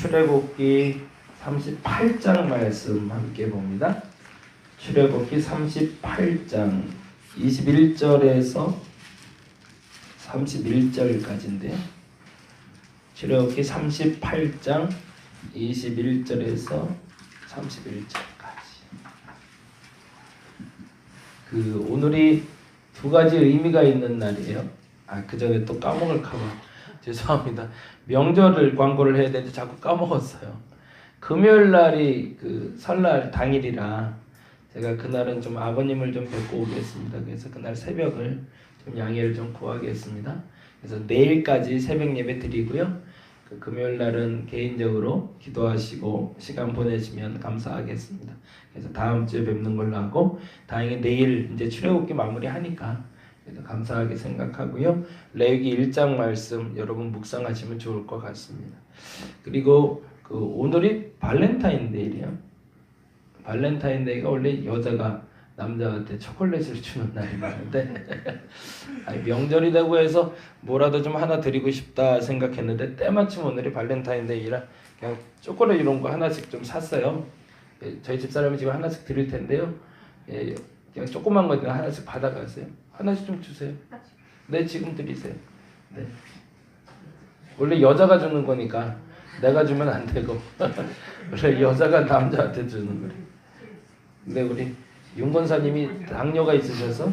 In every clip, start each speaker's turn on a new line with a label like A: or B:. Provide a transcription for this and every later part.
A: 출애굽기 38장 말씀 함께 봅니다. 출애굽기 38장 21절에서 31절까지인데요. 출애굽기 38장 21절에서 31절까지. 오늘이 두 가지 의미가 있는 날이에요. 그 전에 또 까먹을까봐 죄송합니다. 명절을 광고를 해야 되는데 자꾸 까먹었어요. 금요일 날이 설날 당일이라 제가 그날은 좀 아버님을 좀 뵙고 오겠습니다. 그래서 그날 새벽을 좀 양해를 좀 구하겠습니다. 그래서 내일까지 새벽 예배 드리고요. 금요일 날은 개인적으로 기도하시고 시간 보내시면 감사하겠습니다. 그래서 다음 주에 뵙는 걸로 하고, 다행히 내일 이제 출애굽기 마무리하니까 그래서 감사하게 생각하고요. 레위기 1장 말씀 여러분 묵상하시면 좋을 것 같습니다. 그리고 오늘이 발렌타인데이래요. 발렌타인데이가 원래 여자가 남자한테 초콜릿을 주는 날이 많은데 명절이라고 해서 뭐라도 좀 하나 드리고 싶다 생각했는데 때마침 오늘이 발렌타인데이라 그냥 초콜릿 이런 거 하나씩 좀 샀어요. 저희 집사람이 지금 하나씩 드릴 텐데요. 그냥 조그만 거 하나씩 받아가세요. 하나씩 좀 주세요. 네, 지금 드리세요. 네. 원래 여자가 주는 거니까 내가 주면 안 되고 원래 여자가 남자한테 주는 거예요. 근데 우리 윤 권사님이 당뇨가 있으셔서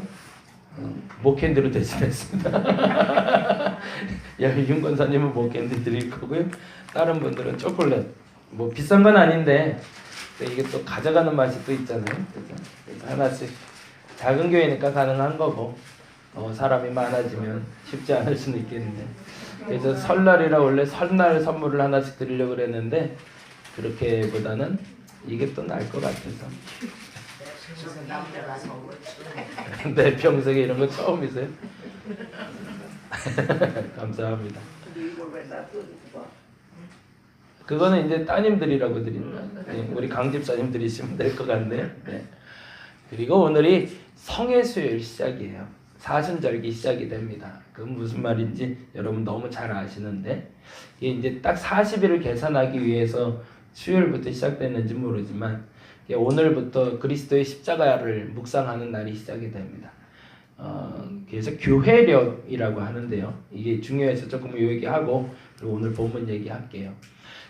A: 목캔디로 대신했습니다. 윤 권사님은 목캔디 드릴 거고요. 다른 분들은 초콜릿. 뭐 비싼 건 아닌데 이게 또 가져가는 맛이 또 있잖아요. 그래서 하나씩 작은 교회니까 가능한 거고 사람이 많아지면 쉽지 않을 수는 있겠는데, 그래서 설날이라 원래 설날 선물을 하나씩 드리려고 그랬는데 그렇게보다는 이게 또 나을 것 같아서. 네, 평생에 이런 거 처음이세요? 감사합니다. 그거는 이제 따님들이라고 드린다. 우리 강집사님 드리시면 될 것 같네요. 네. 그리고 오늘이 성회수요일 시작이에요. 사순절기 시작이 됩니다. 그건 무슨 말인지 여러분 너무 잘 아시는데, 이게 이제 딱 40일을 계산하기 위해서 수요일부터 시작됐는지 모르지만 오늘부터 그리스도의 십자가를 묵상하는 날이 시작이 됩니다. 그래서 교회력이라고 하는데요. 이게 중요해서 조금 얘기하고 그리고 오늘 본문 얘기할게요.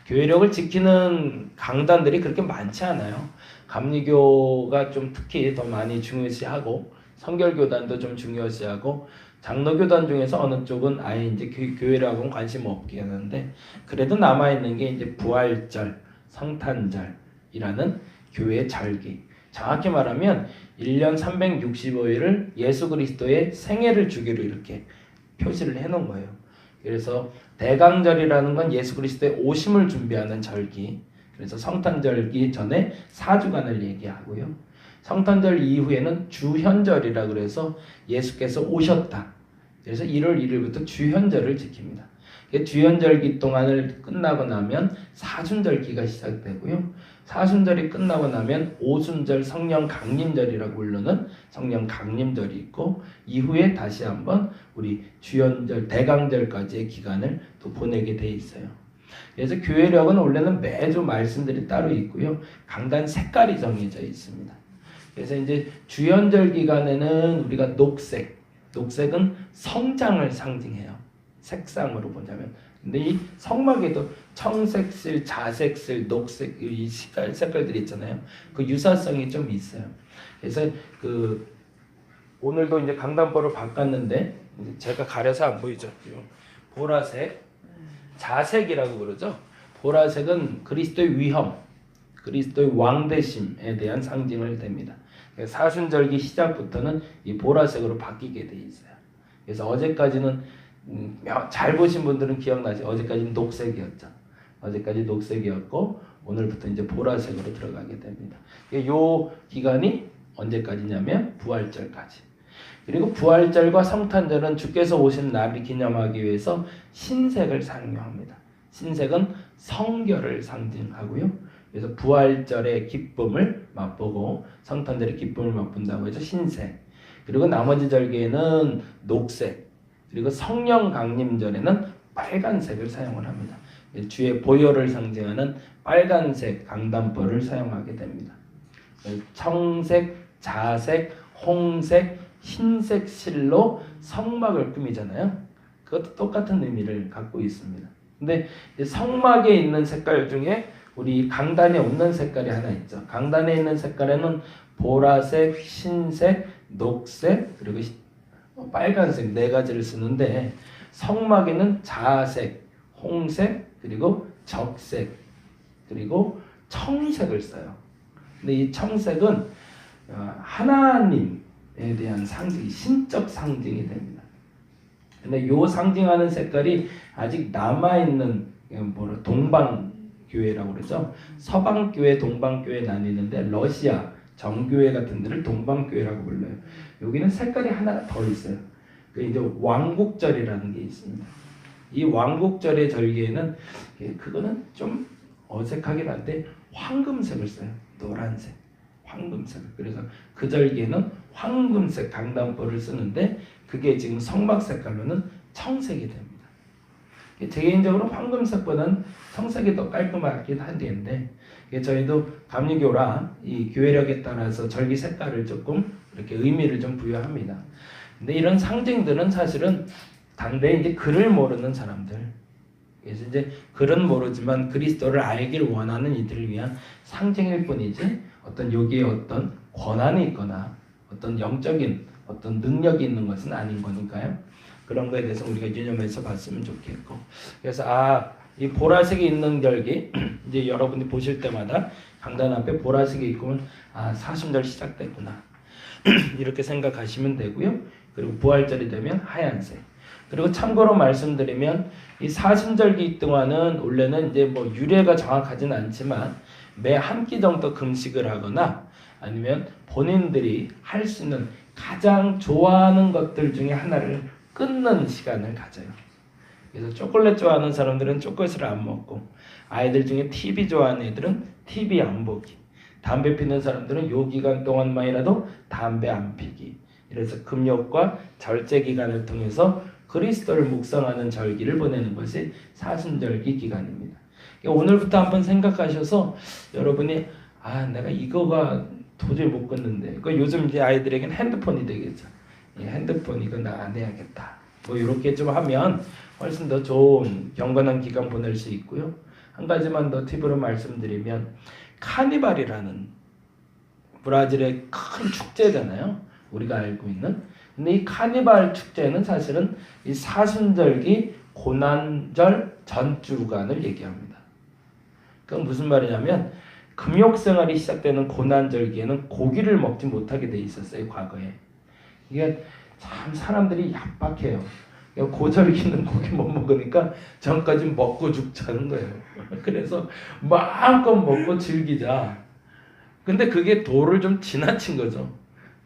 A: 교회력을 지키는 강단들이 그렇게 많지 않아요. 감리교가 좀 특히 더 많이 중요시하고 성결교단도 좀 중요시하고 장로교단 중에서 어느 쪽은 아예 이제 교회라고는 관심 없게 하는데, 그래도 남아있는 게 이제 부활절, 성탄절이라는 교회의 절기. 정확히 말하면 1년 365일을 예수 그리스도의 생애를 주기로 이렇게 표시를 해놓은 거예요. 그래서 대강절이라는 건 예수 그리스도의 오심을 준비하는 절기. 그래서 성탄절기 전에 4주간을 얘기하고요. 성탄절 이후에는 주현절이라 그래서 예수께서 오셨다. 그래서 1월 1일부터 주현절을 지킵니다. 주현절기 동안을 끝나고 나면 사순절기가 시작되고요. 사순절이 끝나고 나면 오순절 성령 강림절이라고 부르는 성령 강림절이 있고, 이후에 다시 한번 우리 주현절 대강절까지의 기간을 또 보내게 돼 있어요. 그래서 교회력은 원래는 매주 말씀들이 따로 있고요. 강단 색깔이 정해져 있습니다. 그래서 이제 주현절 기간에는 우리가 녹색은 성장을 상징해요. 색상으로 보자면. 근데 이 성막에도 청색실, 자색실, 녹색 이 색깔들이 있잖아요. 그 유사성이 좀 있어요. 그래서 오늘도 이제 강단보를 바꿨는데 제가 가려서 안 보이죠. 보라색, 자색이라고 그러죠. 보라색은 그리스도의 위엄, 그리스도의 왕되심에 대한 상징을 됩니다. 사순절기 시작부터는 이 보라색으로 바뀌게 돼 있어요. 그래서 어제까지는 잘 보신 분들은 기억나죠? 어제까지는 녹색이었죠. 어제까지 녹색이었고 오늘부터 이제 보라색으로 들어가게 됩니다. 이 기간이 언제까지냐면 부활절까지. 그리고 부활절과 성탄절은 주께서 오신 날을 기념하기 위해서 흰색을 사용합니다. 흰색은 성결을 상징하고요. 그래서 부활절의 기쁨을 맛보고 성탄절의 기쁨을 맛본다고 해서 흰색. 그리고 나머지 절기에는 녹색. 그리고 성령 강림절에는 빨간색을 사용을 합니다. 주의 보혈을 상징하는 빨간색 강단벌을 사용하게 됩니다. 청색, 자색, 홍색, 흰색 실로 성막을 꾸미잖아요. 그것도 똑같은 의미를 갖고 있습니다. 근데 성막에 있는 색깔 중에 우리 강단에 없는 색깔이 하나 있죠. 강단에 있는 색깔에는 보라색, 흰색, 녹색, 그리고 빨간색 네 가지를 쓰는데 성막에는 자색, 홍색, 그리고 적색, 그리고 청색을 써요. 근데 이 청색은 하나님에 대한 상징, 신적 상징이 됩니다. 근데 요 상징하는 색깔이 아직 남아있는 동방교회라고 그러죠. 서방교회, 동방교회 나뉘는데 러시아 정교회 같은 데를 동방교회라고 불러요. 여기는 색깔이 하나가 더 있어요. 그 이제 왕국절이라는 게 있습니다. 이 왕국절의 절기에는 그거는 좀 어색하긴 한데 황금색을 써요. 노란색, 황금색. 그래서 그 절기에는 황금색 강단벌을 쓰는데 그게 지금 성막 색깔로는 청색이 됩니다. 제 개인적으로 황금색보다는 청색이 더 깔끔하긴 한데 저희도 감리교라 이 교회력에 따라서 절기 색깔을 조금 이렇게 의미를 좀 부여합니다. 근데 이런 상징들은 사실은 당대에 이제 글을 모르는 사람들, 그래서 이제 글은 모르지만 그리스도를 알길 원하는 이들을 위한 상징일 뿐이지 어떤 여기에 어떤 권한이 있거나 어떤 영적인 어떤 능력이 있는 것은 아닌 거니까요. 그런 거에 대해서 우리가 유념해서 봤으면 좋겠고, 그래서 이 보라색이 있는 절기 이제 여러분이 보실 때마다 강단 앞에 보라색이 있으면 사순절 시작됐구나 이렇게 생각하시면 되고요. 그리고 부활절이 되면 하얀색. 그리고 참고로 말씀드리면 이 사순절기 동안은 원래는 이제 뭐 유래가 정확하진 않지만 매 한 끼 정도 금식을 하거나 아니면 본인들이 할 수 있는 가장 좋아하는 것들 중에 하나를 끊는 시간을 가져요. 그래서 초콜릿 좋아하는 사람들은 초콜릿을 안 먹고, 아이들 중에 TV 좋아하는 애들은 TV 안 보기, 담배 피는 사람들은 요 기간 동안만이라도 담배 안 피기. 그래서 금욕과 절제 기간을 통해서 그리스도를 묵상하는 절기를 보내는 것이 사순절기 기간입니다. 오늘부터 한번 생각하셔서 여러분이 내가 이거가 도저히 못 끊는데, 요즘 이제 아이들에게는 핸드폰이 되겠죠. 핸드폰 이거 나 안 해야겠다. 뭐 이렇게 좀 하면 훨씬 더 좋은 경건한 기간 보낼 수 있고요. 한 가지만 더 팁으로 말씀드리면 카니발이라는 브라질의 큰 축제잖아요. 우리가 알고 있는. 근데 이 카니발 축제는 사실은 이 사순절기 고난절 전주간을 얘기합니다. 그건 무슨 말이냐면 금욕 생활이 시작되는 고난절기에는 고기를 먹지 못하게 돼 있었어요. 과거에. 이게 참 사람들이 얄팍해요. 고절기는 고기 못 먹으니까 전까지 먹고 죽자는 거예요. 그래서 마음껏 먹고 즐기자. 근데 그게 도를 좀 지나친 거죠.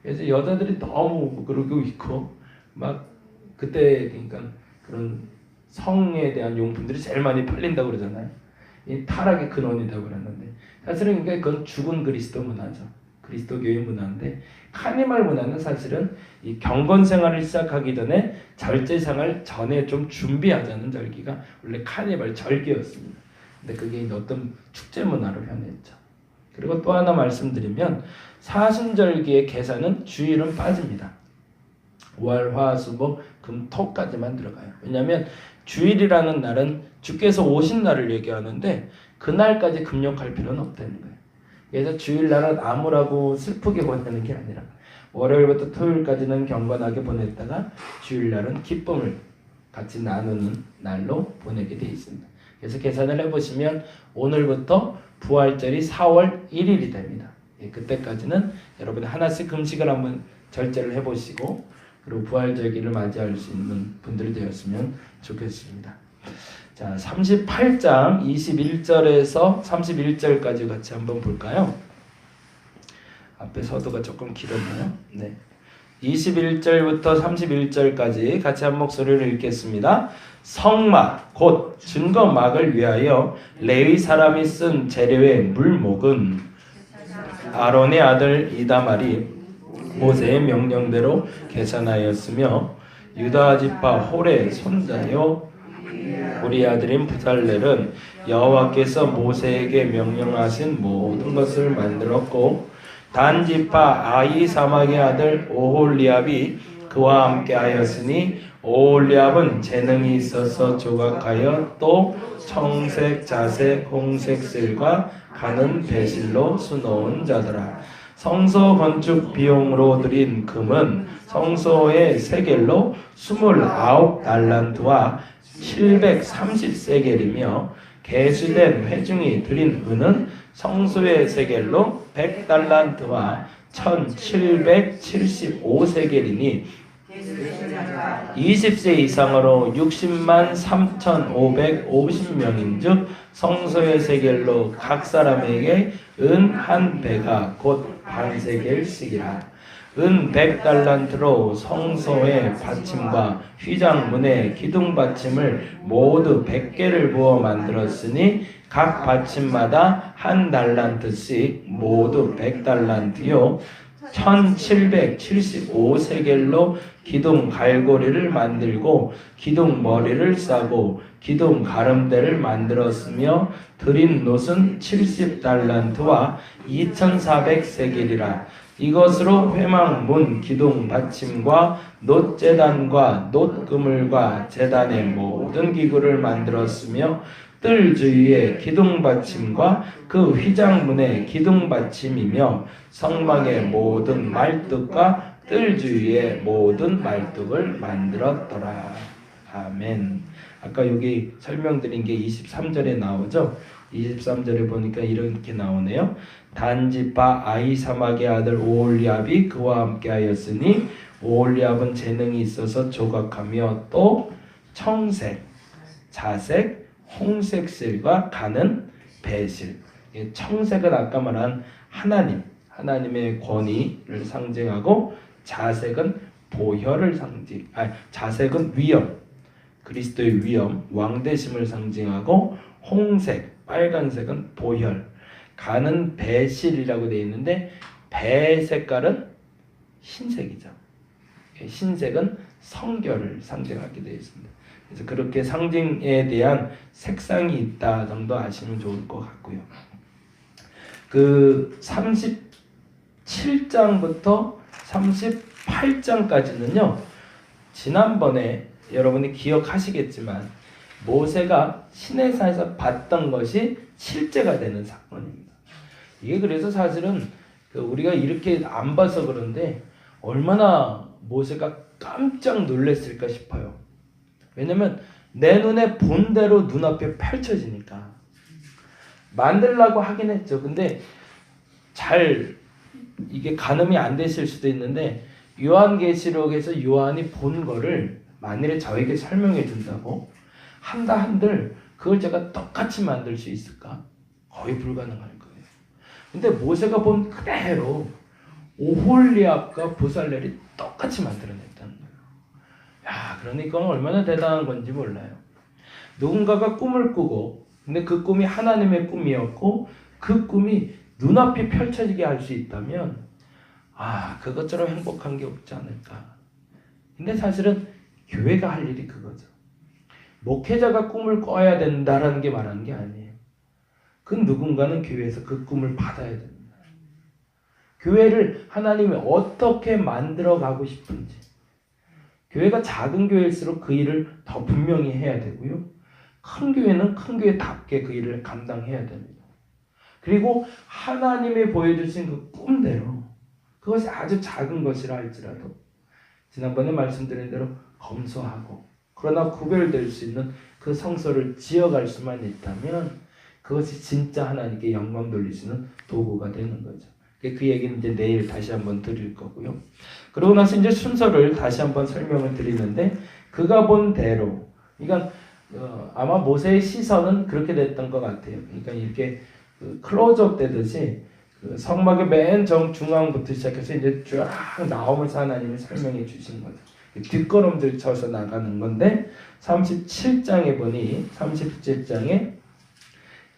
A: 그래서 여자들이 너무 그러고 있고 막 그때 그러니까 그런 성에 대한 용품들이 제일 많이 팔린다고 그러잖아요. 이 타락의 근원이라고 그랬는데 사실은 그건 죽은 그리스도 문화죠. 그리스도교의 문화인데 카니발 문화는 사실은 이 경건 생활을 시작하기 전에 절제 생활 전에 좀 준비하자는 절기가 원래 카니발 절기였습니다. 근데 그게 어떤 축제 문화로 변했죠. 그리고 또 하나 말씀드리면 사순절기의 계산은 주일은 빠집니다. 월, 화, 수, 목, 금, 토까지만 들어가요. 왜냐하면 주일이라는 날은 주께서 오신 날을 얘기하는데 그날까지 금욕할 필요는 없다는 거예요. 그래서 주일날은 암울하고 슬프게 보내는 게 아니라 월요일부터 토요일까지는 경건하게 보냈다가 주일날은 기쁨을 같이 나누는 날로 보내게 되어 있습니다. 그래서 계산을 해보시면 오늘부터 부활절이 4월 1일이 됩니다. 그때까지는 여러분이 하나씩 금식을 한번 절제를 해보시고 그리고 부활절기를 맞이할 수 있는 분들이 되었으면 좋겠습니다. 자, 38장 21절에서 31절까지 같이 한번 볼까요? 앞에 서두가 조금 길었나요? 네. 21절부터 31절까지 같이 한 목소리를 읽겠습니다. 성막 곧 증거막을 위하여 레위 사람이 쓴 재료의 물목은 아론의 아들 이다말이 모세의 명령대로 계산하였으며 유다 지파 홀의 손자요 우리 아들인 부살렐은 여호와께서 모세에게 명령하신 모든 것을 만들었고 단 지파 아히사막의 아들 오홀리압이 그와 함께하였으니 오홀리압은 재능이 있어서 조각하여 또 청색, 자색, 홍색 실과 가는 배실로 수놓은 자더라. 성소 건축 비용으로 들인 금은 성소의 세겔로 29달란트와 730세겔이며 개수된 회중이 들인 은은 성소의 세겔로 100달란트와 1775세겔이니 20세 이상으로 60만 3,550명인 즉 성소의 세겔로 각 사람에게 은 한 배가 곧 반세겔씩이라. 은 100달란트로 성소의 받침과 휘장문의 기둥 받침을 모두 100개를 부어 만들었으니 각 받침마다 한 달란트씩 모두 100달란트요 1775세겔로 기둥 갈고리를 만들고 기둥 머리를 싸고 기둥 가름대를 만들었으며 드린 놋은 70달란트와 2400세겔이라. 이것으로 회막문 기둥 받침과 놋제단과 놋그물과 제단의 모든 기구를 만들었으며 뜰 주위의 기둥 받침과 그 휘장문의 기둥 받침이며 성막의 모든 말뚝과 뜰 주위의 모든 말뚝을 만들었더라. 아멘. 아까 여기 설명드린 게 23절에 나오죠. 23절에 보니까 이렇게 나오네요. 단지파 아히사막의 아들 오홀리압이 그와 함께하였으니 오홀리압은 재능이 있어서 조각하며 또 청색, 자색, 홍색 실과 가는 배실. 청색은 아까 말한 하나님의 권위를 상징하고 자색은 보혈을 자색은 위엄, 그리스도의 위엄, 왕대심을 상징하고 홍색, 빨간색은 보혈, 가는 배실이라고 되어 있는데 배 색깔은 흰색이죠. 흰색은 성결을 상징하게 되어 있습니다. 그래서 그렇게 상징에 대한 색상이 있다 정도 아시면 좋을 것 같고요. 그 37장부터 38장까지는요. 지난번에 여러분이 기억하시겠지만 모세가 시내산에서 봤던 것이 실제가 되는 사건입니다. 이게 그래서 사실은 우리가 이렇게 안 봐서 그런데 얼마나 모세가 깜짝 놀랐을까 싶어요. 왜냐면 내 눈에 본 대로 눈앞에 펼쳐지니까. 만들려고 하긴 했죠. 근데 잘 이게 가늠이 안 되실 수도 있는데 요한계시록에서 요한이 본 거를 만일에 저에게 설명해 준다고 한다 한들 그걸 제가 똑같이 만들 수 있을까? 거의 불가능할 거예요. 근데 모세가 본 그대로 오홀리압과 부살렐이 똑같이 만들어냈다는 거예요. 야, 그러니까 얼마나 대단한 건지 몰라요. 누군가가 꿈을 꾸고 근데 그 꿈이 하나님의 꿈이었고 그 꿈이 눈앞이 펼쳐지게 할 수 있다면 그것처럼 행복한 게 없지 않을까. 근데 사실은 교회가 할 일이 그거죠. 목회자가 꿈을 꿔야 된다라는 게 말하는 게 아니에요. 그 누군가는 교회에서 그 꿈을 받아야 됩니다. 교회를 하나님이 어떻게 만들어가고 싶은지. 교회가 작은 교회일수록 그 일을 더 분명히 해야 되고요. 큰 교회는 큰 교회답게 그 일을 감당해야 됩니다. 그리고 하나님이 보여주신 그 꿈대로 그것이 아주 작은 것이라 할지라도 지난번에 말씀드린 대로 검소하고 그러나 구별될 수 있는 그 성소를 지어갈 수만 있다면 그것이 진짜 하나님께 영광 돌릴 수 있는 도구가 되는 거죠. 그 얘기는 이제 내일 다시 한번 드릴 거고요. 그러고 나서 이제 순서를 다시 한번 설명을 드리는데 그가 본 대로 그러니까 아마 모세의 시선은 그렇게 됐던 것 같아요. 그러니까 이렇게 클로즈업 되듯이 그 성막의 맨 정중앙부터 시작해서 이제 쫙 나오면서 하나님이 설명해 주신 거죠. 뒷걸음질 쳐서 나가는 건데 37장에 보니 37장에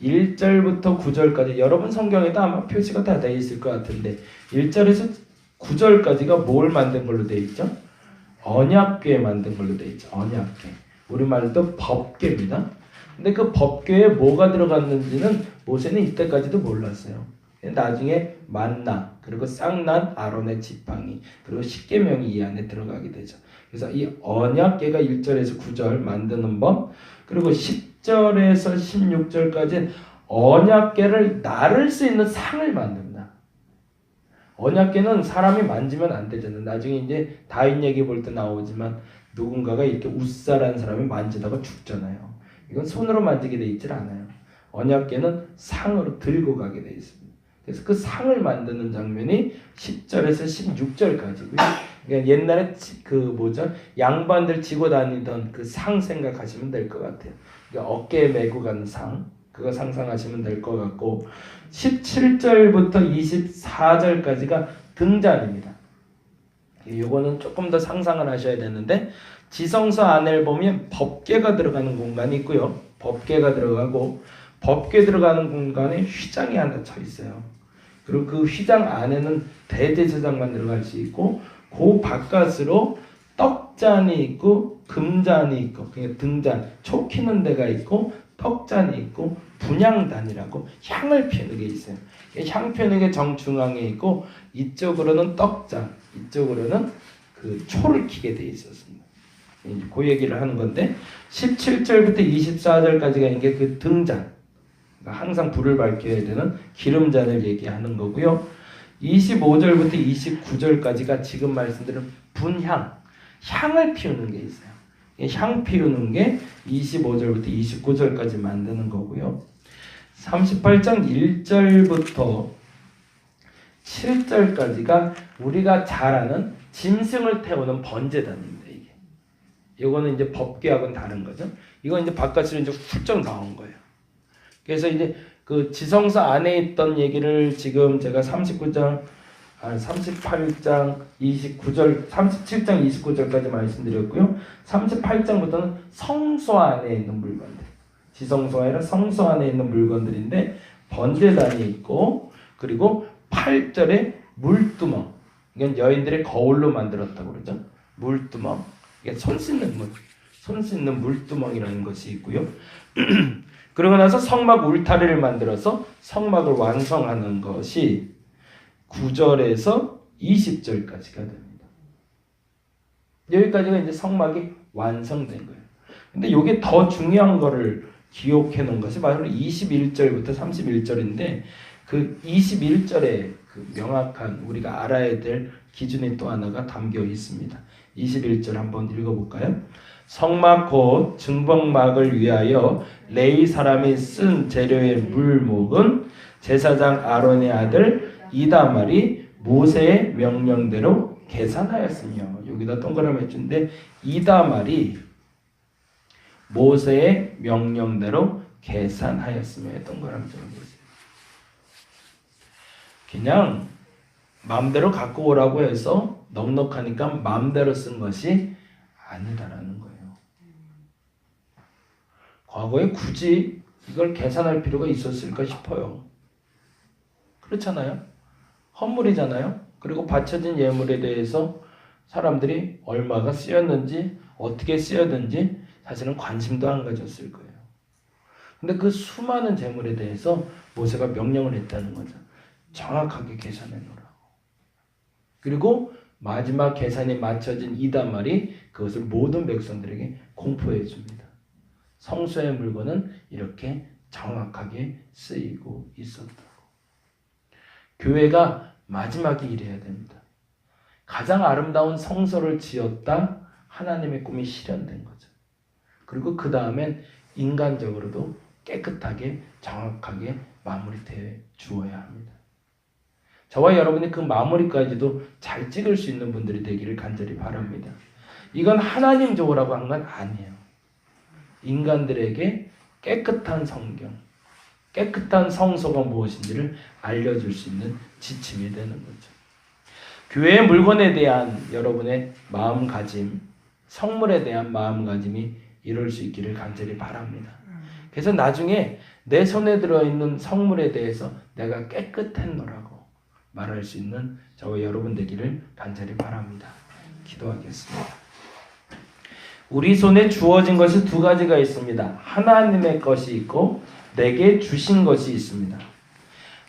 A: 1절부터 9절까지 여러분 성경에도 아마 표시가 다 되어 있을 것 같은데 1절에서 9절까지가 뭘 만든 걸로 되어 있죠? 언약궤 만든 걸로 되어 있죠. 언약궤. 우리말로 법궤입니다. 근데 그 법궤에 뭐가 들어갔는지는 모세는 이때까지도 몰랐어요. 나중에 만나, 그리고 쌍난 아론의 지팡이, 그리고 십계명이 이 안에 들어가게 되죠. 그래서 이 언약궤가 1절에서 9절 만드는 법, 그리고 10절에서 16절까지는 언약궤를 나를 수 있는 상을 만듭니다. 언약궤는 사람이 만지면 안 되잖아요. 나중에 이제 다윗 얘기 볼 때 나오지만 누군가가 이렇게 웃사라는 사람이 만지다가 죽잖아요. 이건 손으로 만지게 돼 있질 않아요. 언약궤는 상으로 들고 가게 돼 있습니다. 그래서 그 상을 만드는 장면이 10절에서 16절까지고요. 그러니까 옛날에 양반들 지고 다니던 그 상 생각하시면 될 것 같아요. 그러니까 어깨에 메고 가는 상, 그거 상상하시면 될 것 같고, 17절부터 24절까지가 등잔입니다. 요거는 조금 더 상상을 하셔야 되는데, 지성소 안을 보면 법궤가 들어가는 공간이 있고요. 법궤가 들어가고, 법궤 들어가는 공간에 휘장이 하나 쳐 있어요. 그리고 그 휘장 안에는 대제사장만 들어갈 수 있고, 그 바깥으로 떡잔이 있고 금잔이 있고, 그러니까 등잔, 초 키는 데가 있고 떡잔이 있고 분향단이라고 향을 피우는 게 있어요. 향 피우는 게 정중앙에 있고, 이쪽으로는 떡잔, 이쪽으로는 그 초를 키게 돼 있었습니다. 그 얘기를 하는 건데, 17절부터 24절까지가 이게 그 등잔, 그러니까 항상 불을 밝혀야 되는 기름잔을 얘기하는 거고요. 25절부터 29절까지가 지금 말씀드린 분향, 향을 피우는 게 있어요. 향 피우는 게 25절부터 29절까지 만드는 거고요. 38장 1절부터 7절까지가 우리가 잘 아는 짐승을 태우는 번제단입니다. 이거는 이제 법궤하고는 다른 거죠. 이건 이제 바깥으로 이제 훌쩍 나온 거예요. 그래서 이제 그 지성소 안에 있던 얘기를 지금 제가 38장 29절, 37장 29절까지 말씀드렸고요. 38장부터는 성소 안에 있는 물건들, 지성소가 아니라 성소 안에 있는 물건들인데, 번제단이 있고, 그리고 8절에 물두멍, 이건 여인들의 거울로 만들었다고 그러죠. 물두멍, 이게 손 씻는 물두멍이라는 것이 있고요. 그러고 나서 성막 울타리를 만들어서 성막을 완성하는 것이 9절에서 20절까지가 됩니다. 여기까지가 이제 성막이 완성된 거예요. 근데 이게 더 중요한 거를 기억해 놓은 것이 바로 21절부터 31절인데, 그 21절에 그 명확한 우리가 알아야 될 기준이 또 하나가 담겨 있습니다. 21절 한번 읽어볼까요? 성막 곧 증범막을 위하여 레위 사람이 쓴 재료의 물목은 제사장 아론의 아들 이다말이 모세의 명령대로 계산하였으며, 여기다 동그라미 해준데, 이다말이 모세의 명령대로 계산하였으며, 동그라미 좀 보세요. 그냥 마음대로 갖고 오라고 해서 넉넉하니까 마음대로 쓴 것이 아니다라는 거예요. 과거에 굳이 이걸 계산할 필요가 있었을까 싶어요. 그렇잖아요. 헌물이잖아요. 그리고 바쳐진 예물에 대해서 사람들이 얼마가 쓰였는지, 어떻게 쓰였는지 사실은 관심도 안 가졌을 거예요. 근데 그 수많은 재물에 대해서 모세가 명령을 했다는 거죠. 정확하게 계산해 놓으라고. 그리고 마지막 계산이 맞춰진 이다말이 그것을 모든 백성들에게 공포해 줍니다. 성소의 물건은 이렇게 정확하게 쓰이고 있었다고. 교회가 마지막에 이래야 됩니다. 가장 아름다운 성소를 지었다, 하나님의 꿈이 실현된 거죠. 그리고 그 다음엔 인간적으로도 깨끗하게 정확하게 마무리되어 주어야 합니다. 저와 여러분이 그 마무리까지도 잘 찍을 수 있는 분들이 되기를 간절히 바랍니다. 이건 하나님 좋으라고 한 건 아니에요. 인간들에게 깨끗한 성경, 깨끗한 성소가 무엇인지를 알려줄 수 있는 지침이 되는 거죠. 교회의 물건에 대한 여러분의 마음가짐, 성물에 대한 마음가짐이 이룰 수 있기를 간절히 바랍니다. 그래서 나중에 내 손에 들어있는 성물에 대해서 내가 깨끗했노라고 말할 수 있는 저와 여러분 되기를 간절히 바랍니다. 기도하겠습니다. 우리 손에 주어진 것이 두 가지가 있습니다. 하나님의 것이 있고 내게 주신 것이 있습니다.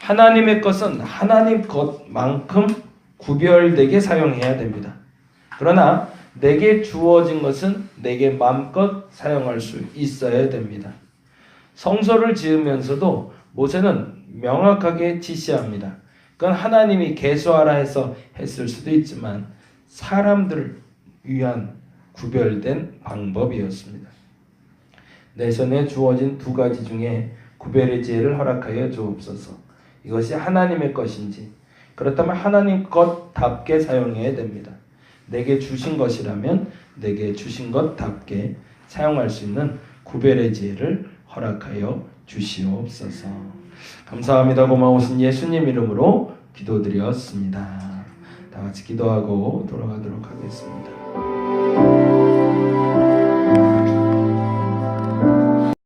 A: 하나님의 것은 하나님 것만큼 구별되게 사용해야 됩니다. 그러나 내게 주어진 것은 내게 마음껏 사용할 수 있어야 됩니다. 성소를 지으면서도 모세는 명확하게 지시합니다. 그건 하나님이 계수하라 해서 했을 수도 있지만 사람들을 위한 구별된 방법이었습니다. 내 손에 주어진 두 가지 중에 구별의 지혜를 허락하여 주옵소서. 이것이 하나님의 것인지 그렇다면 하나님 것답게 사용해야 됩니다. 내게 주신 것이라면 내게 주신 것답게 사용할 수 있는 구별의 지혜를 허락하여 주시옵소서. 감사합니다. 고마우신 예수님 이름으로 기도드렸습니다. 다 같이 기도하고 돌아가도록 하겠습니다.